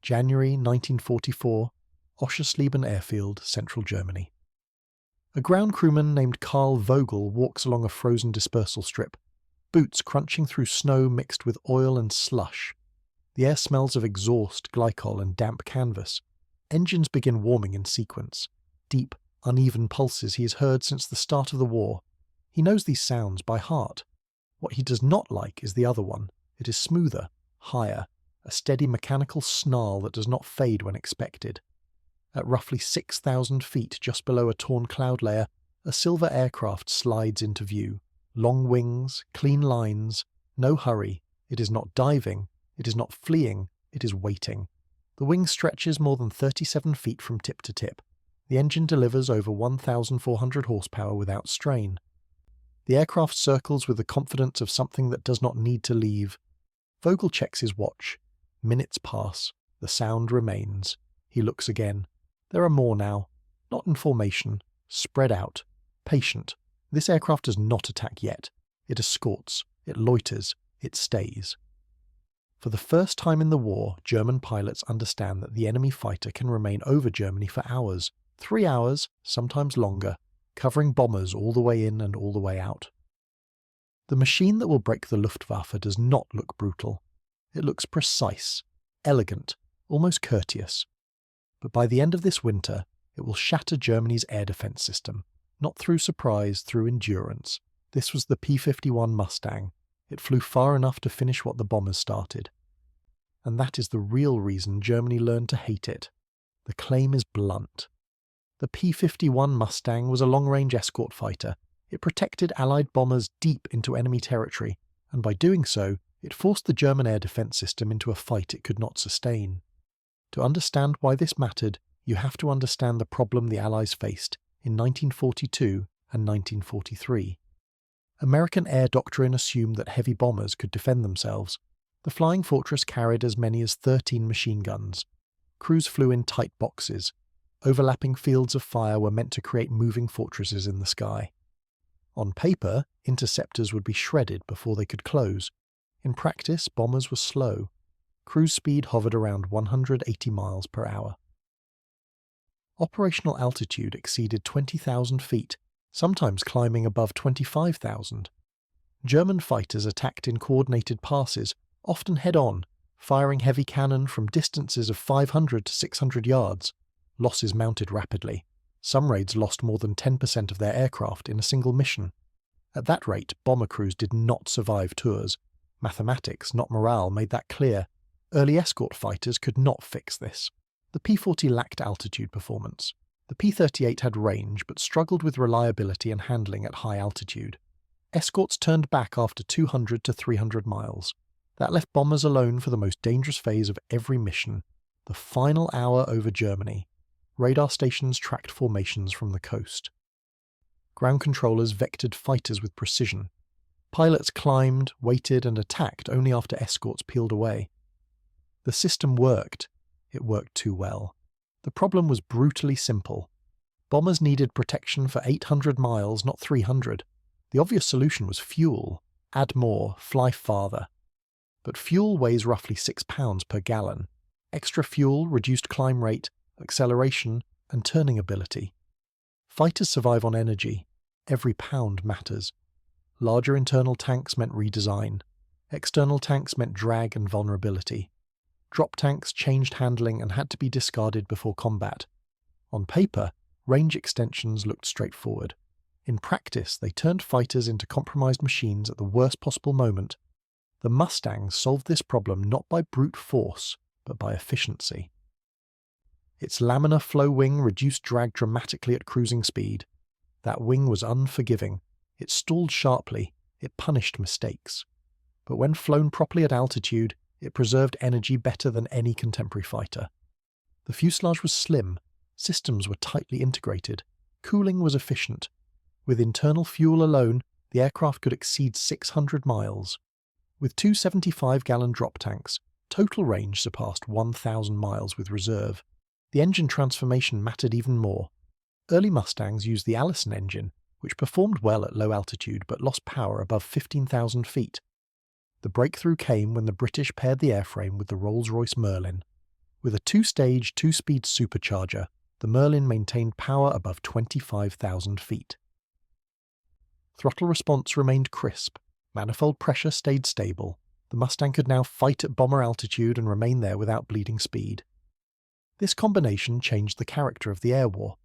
January 1944, Oschersleben Airfield, central Germany. A ground crewman named Karl Vogel walks along a frozen dispersal strip, boots crunching through snow mixed with oil and slush. The air smells of exhaust, glycol, and damp canvas. Engines begin warming in sequence. Deep, uneven pulses he has heard since the start of the war. He knows these sounds by heart. What he does not like is the other one. It is smoother, higher, a steady mechanical snarl that does not fade when expected. At roughly 6,000 feet just below a torn cloud layer, a silver aircraft slides into view. Long wings, clean lines, no hurry. It is not diving, it is not fleeing, it is waiting. The wing stretches more than 37 feet from tip to tip. The engine delivers over 1,400 horsepower without strain. The aircraft circles with the confidence of something that does not need to leave. Vogel checks his watch. Minutes pass. The sound remains. He looks again. There are more now. Not in formation. Spread out. Patient. This aircraft does not attack yet. It escorts. It loiters. It stays. For the first time in the war, German pilots understand that the enemy fighter can remain over Germany for hours. 3 hours, sometimes longer, covering bombers all the way in and all the way out. The machine that will break the Luftwaffe does not look brutal. It looks precise, elegant, almost courteous. But by the end of this winter, it will shatter Germany's air defense system, not through surprise, through endurance. This was the P-51 Mustang. It flew far enough to finish what the bombers started. And that is the real reason Germany learned to hate it. The claim is blunt. The P-51 Mustang was a long-range escort fighter. It protected Allied bombers deep into enemy territory, and by doing so, it forced the German air defense system into a fight it could not sustain. To understand why this mattered, you have to understand the problem the Allies faced in 1942 and 1943. American air doctrine assumed that heavy bombers could defend themselves. The Flying Fortress carried as many as 13 machine guns. Crews flew in tight boxes. Overlapping fields of fire were meant to create moving fortresses in the sky. On paper, interceptors would be shredded before they could close. In practice, bombers were slow. Cruise speed hovered around 180 miles per hour. Operational altitude exceeded 20,000 feet, sometimes climbing above 25,000. German fighters attacked in coordinated passes, often head-on, firing heavy cannon from distances of 500 to 600 yards. Losses mounted rapidly. Some raids lost more than 10% of their aircraft in a single mission. At that rate, bomber crews did not survive tours. Mathematics, not morale, made that clear. Early escort fighters could not fix this. The P-40 lacked altitude performance. The P-38 had range, but struggled with reliability and handling at high altitude. Escorts turned back after 200 to 300 miles. That left bombers alone for the most dangerous phase of every mission, the final hour over Germany. Radar stations tracked formations from the coast. Ground controllers vectored fighters with precision. Pilots climbed, waited, and attacked only after escorts peeled away. The system worked. It worked too well. The problem was brutally simple. Bombers needed protection for 800 miles, not 300. The obvious solution was fuel. Add more, fly farther. But fuel weighs roughly 6 pounds per gallon. Extra fuel reduced climb rate, acceleration, and turning ability. Fighters survive on energy. Every pound matters. Larger internal tanks meant redesign. External tanks meant drag and vulnerability. Drop tanks changed handling and had to be discarded before combat. On paper, range extensions looked straightforward. In practice, they turned fighters into compromised machines at the worst possible moment. The Mustangs solved this problem not by brute force, but by efficiency. Its laminar flow wing reduced drag dramatically at cruising speed. That wing was unforgiving. It stalled sharply. It punished mistakes. But when flown properly at altitude, it preserved energy better than any contemporary fighter. The fuselage was slim. Systems were tightly integrated. Cooling was efficient. With internal fuel alone, the aircraft could exceed 600 miles. With two 75-gallon drop tanks, total range surpassed 1,000 miles with reserve. The engine transformation mattered even more. Early Mustangs used the Allison engine, which performed well at low altitude but lost power above 15,000 feet. The breakthrough came when the British paired the airframe with the Rolls-Royce Merlin. With a two-stage, two-speed supercharger, the Merlin maintained power above 25,000 feet. Throttle response remained crisp, manifold pressure stayed stable. The Mustang could now fight at bomber altitude and remain there without bleeding speed. This combination changed the character of the air war.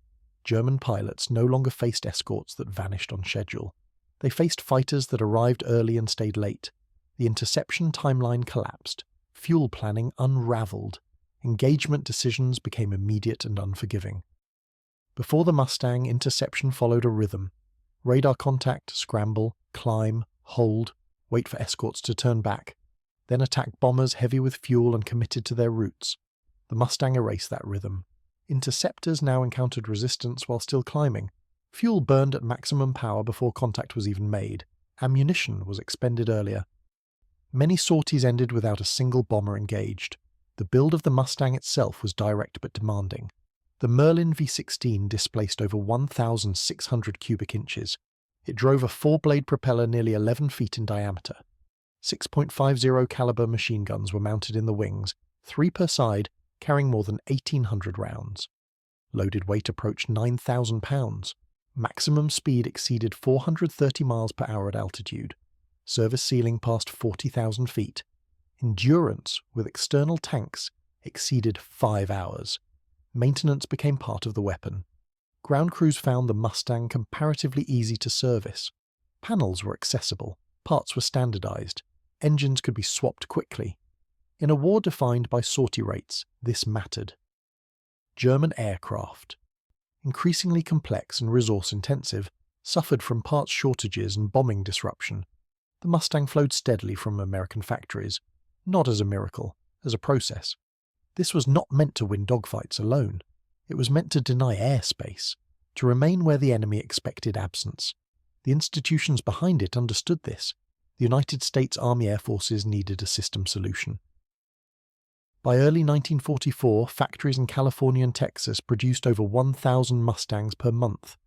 German pilots no longer faced escorts that vanished on schedule. They faced fighters that arrived early and stayed late. The interception timeline collapsed. Fuel planning unraveled. Engagement decisions became immediate and unforgiving. Before the Mustang, interception followed a rhythm. Radar contact, scramble, climb, hold, wait for escorts to turn back, then attack bombers heavy with fuel and committed to their routes. The Mustang erased that rhythm. Interceptors now encountered resistance while still climbing. Fuel burned at maximum power before contact was even made. Ammunition was expended earlier. Many sorties ended without a single bomber engaged. The build of the Mustang itself was direct but demanding. The Merlin V16 displaced over 1,600 cubic inches. It drove a four-blade propeller nearly 11 feet in diameter. 6.50 caliber machine guns were mounted in the wings, 3 per side, carrying more than 1,800 rounds. Loaded weight approached 9,000 pounds. Maximum speed exceeded 430 miles per hour at altitude. Service ceiling passed 40,000 feet. Endurance, with external tanks, exceeded 5 hours. Maintenance became part of the weapon. Ground crews found the Mustang comparatively easy to service. Panels were accessible, parts were standardized, engines could be swapped quickly. In a war defined by sortie rates, this mattered. German aircraft, increasingly complex and resource-intensive, suffered from parts shortages and bombing disruption. The Mustang flowed steadily from American factories, not as a miracle, as a process. This was not meant to win dogfights alone. It was meant to deny airspace, to remain where the enemy expected absence. The institutions behind it understood this. The United States Army Air Forces needed a system solution. By early 1944, factories in California and Texas produced over 1,000 Mustangs per month.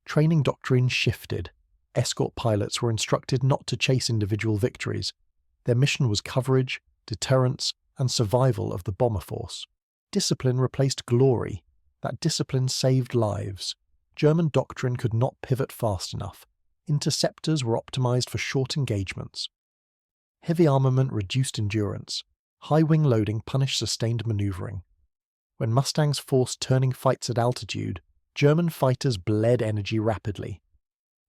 Training doctrine shifted. Escort pilots were instructed not to chase individual victories. Their mission was coverage, deterrence, and survival of the bomber force. Discipline replaced glory. That discipline saved lives. German doctrine could not pivot fast enough. Interceptors were optimized for short engagements. Heavy armament reduced endurance. High wing loading punished sustained maneuvering. When Mustangs forced turning fights at altitude, German fighters bled energy rapidly.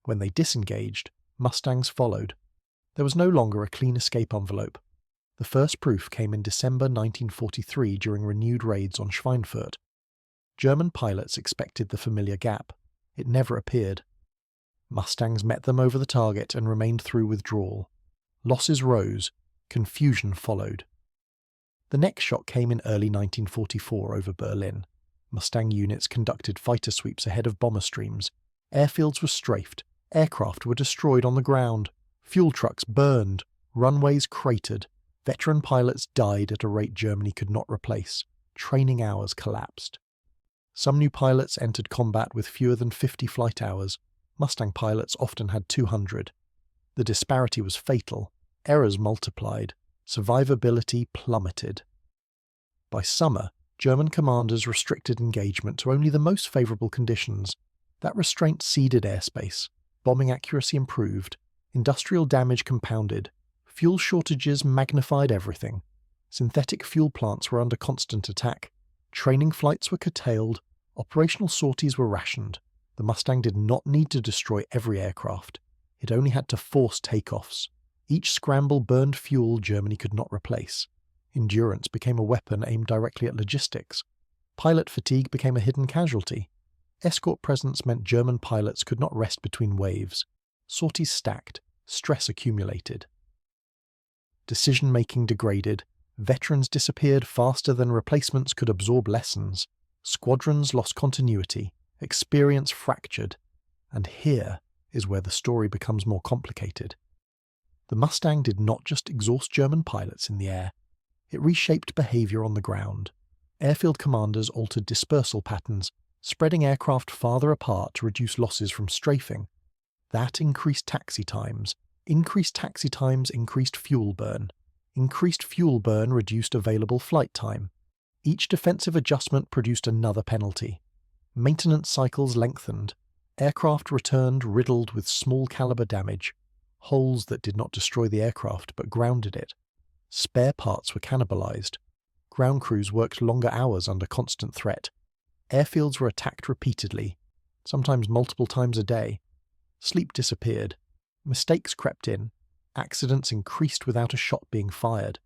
When they disengaged, Mustangs followed. There was no longer a clean escape envelope. The first proof came in December 1943 during renewed raids on Schweinfurt. German pilots expected the familiar gap. It never appeared. Mustangs met them over the target and remained through withdrawal. Losses rose. Confusion followed. The next shock came in early 1944 over Berlin. Mustang units conducted fighter sweeps ahead of bomber streams. Airfields were strafed. Aircraft were destroyed on the ground. Fuel trucks burned. Runways cratered. Veteran pilots died at a rate Germany could not replace. Training hours collapsed. Some new pilots entered combat with fewer than 50 flight hours. Mustang pilots often had 200. The disparity was fatal. Errors multiplied. Survivability plummeted. By summer, German commanders restricted engagement to only the most favourable conditions. That restraint ceded airspace. Bombing accuracy improved. Industrial damage compounded. Fuel shortages magnified everything. Synthetic fuel plants were under constant attack. Training flights were curtailed. Operational sorties were rationed. The Mustang did not need to destroy every aircraft. It only had to force takeoffs. Each scramble burned fuel Germany could not replace. Endurance became a weapon aimed directly at logistics. Pilot fatigue became a hidden casualty. Escort presence meant German pilots could not rest between waves. Sorties stacked. Stress accumulated. Decision-making degraded. Veterans disappeared faster than replacements could absorb lessons. Squadrons lost continuity. Experience fractured. And here is where the story becomes more complicated. The Mustang did not just exhaust German pilots in the air. It reshaped behavior on the ground. Airfield commanders altered dispersal patterns, spreading aircraft farther apart to reduce losses from strafing. That increased taxi times. Increased taxi times increased fuel burn. Increased fuel burn reduced available flight time. Each defensive adjustment produced another penalty. Maintenance cycles lengthened. Aircraft returned riddled with small-caliber damage, holes that did not destroy the aircraft but grounded it. Spare parts were cannibalized. Ground crews worked longer hours under constant threat. Airfields were attacked repeatedly, sometimes multiple times a day. Sleep disappeared. Mistakes crept in. Accidents increased without a shot being fired.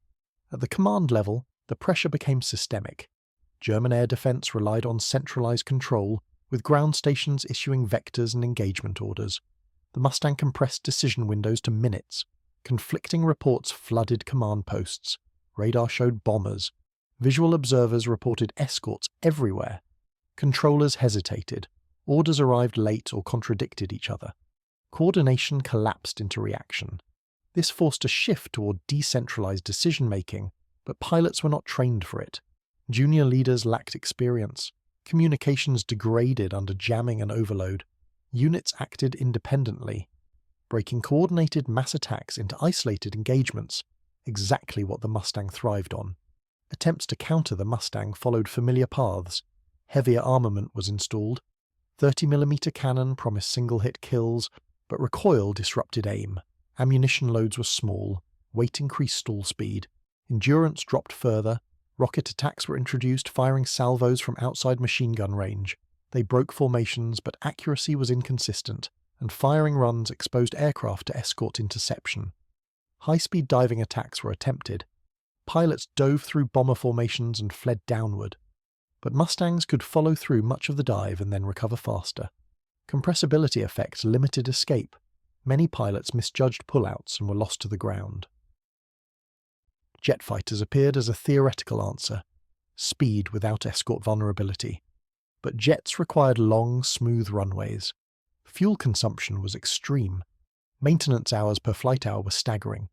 At the command level, the pressure became systemic. German air defense relied on centralized control, with ground stations issuing vectors and engagement orders. The Mustang compressed decision windows to minutes. Conflicting reports flooded command posts. Radar showed bombers. Visual observers reported escorts everywhere. Controllers hesitated. Orders arrived late or contradicted each other. Coordination collapsed into reaction. This forced a shift toward decentralized decision-making, but pilots were not trained for it. Junior leaders lacked experience. Communications degraded under jamming and overload. Units acted independently, breaking coordinated mass attacks into isolated engagements, exactly what the Mustang thrived on. Attempts to counter the Mustang followed familiar paths. Heavier armament was installed. 30mm cannon promised single-hit kills, but recoil disrupted aim. Ammunition loads were small. Weight increased stall speed. Endurance dropped further. Rocket attacks were introduced, firing salvos from outside machine gun range. They broke formations, but accuracy was inconsistent, and firing runs exposed aircraft to escort interception. High-speed diving attacks were attempted. Pilots dove through bomber formations and fled downward. But Mustangs could follow through much of the dive and then recover faster. Compressibility effect limited escape. Many pilots misjudged pullouts and were lost to the ground. Jet fighters appeared as a theoretical answer. Speed without escort vulnerability. But jets required long, smooth runways. Fuel consumption was extreme. Maintenance hours per flight hour were staggering.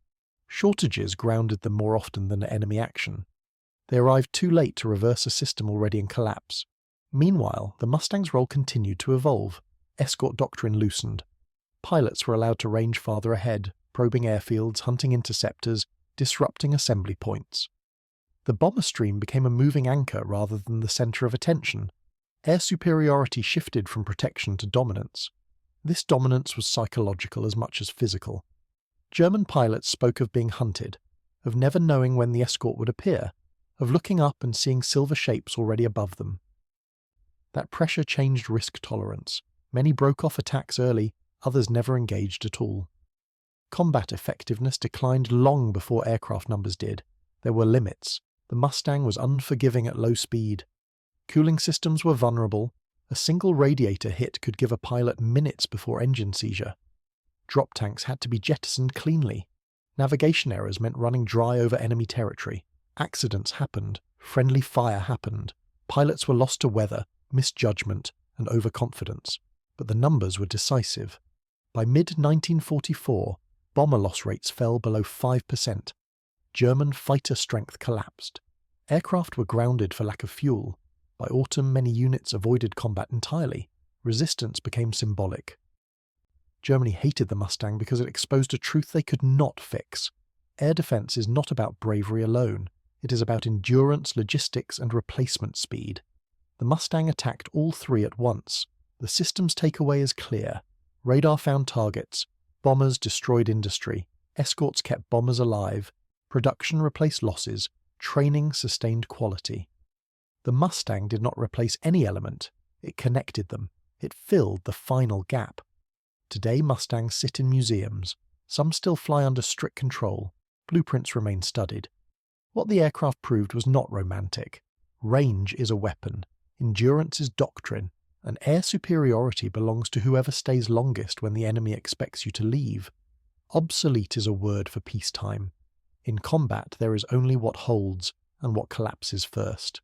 Shortages grounded them more often than enemy action. They arrived too late to reverse a system already in collapse. Meanwhile, the Mustang's role continued to evolve. Escort doctrine loosened. Pilots were allowed to range farther ahead, probing airfields, hunting interceptors, disrupting assembly points. The bomber stream became a moving anchor rather than the center of attention. Air superiority shifted from protection to dominance. This dominance was psychological as much as physical. German pilots spoke of being hunted, of never knowing when the escort would appear, of looking up and seeing silver shapes already above them. That pressure changed risk tolerance. Many broke off attacks early, others never engaged at all. Combat effectiveness declined long before aircraft numbers did. There were limits. The Mustang was unforgiving at low speed. Cooling systems were vulnerable. A single radiator hit could give a pilot minutes before engine seizure. Drop tanks had to be jettisoned cleanly. Navigation errors meant running dry over enemy territory. Accidents happened. Friendly fire happened. Pilots were lost to weather, misjudgment, and overconfidence. But the numbers were decisive. By mid-1944, bomber loss rates fell below 5%. German fighter strength collapsed. Aircraft were grounded for lack of fuel. By autumn, many units avoided combat entirely. Resistance became symbolic. Germany hated the Mustang because it exposed a truth they could not fix. Air defense is not about bravery alone. It is about endurance, logistics, and replacement speed. The Mustang attacked all three at once. The system's takeaway is clear. Radar found targets. Bombers destroyed industry. Escorts kept bombers alive. Production replaced losses. Training sustained quality. The Mustang did not replace any element. It connected them. It filled the final gap. Today, Mustangs sit in museums. Some still fly under strict control. Blueprints remain studied. What the aircraft proved was not romantic. Range is a weapon. Endurance is doctrine. And air superiority belongs to whoever stays longest when the enemy expects you to leave. Obsolete is a word for peacetime. In combat, there is only what holds and what collapses first.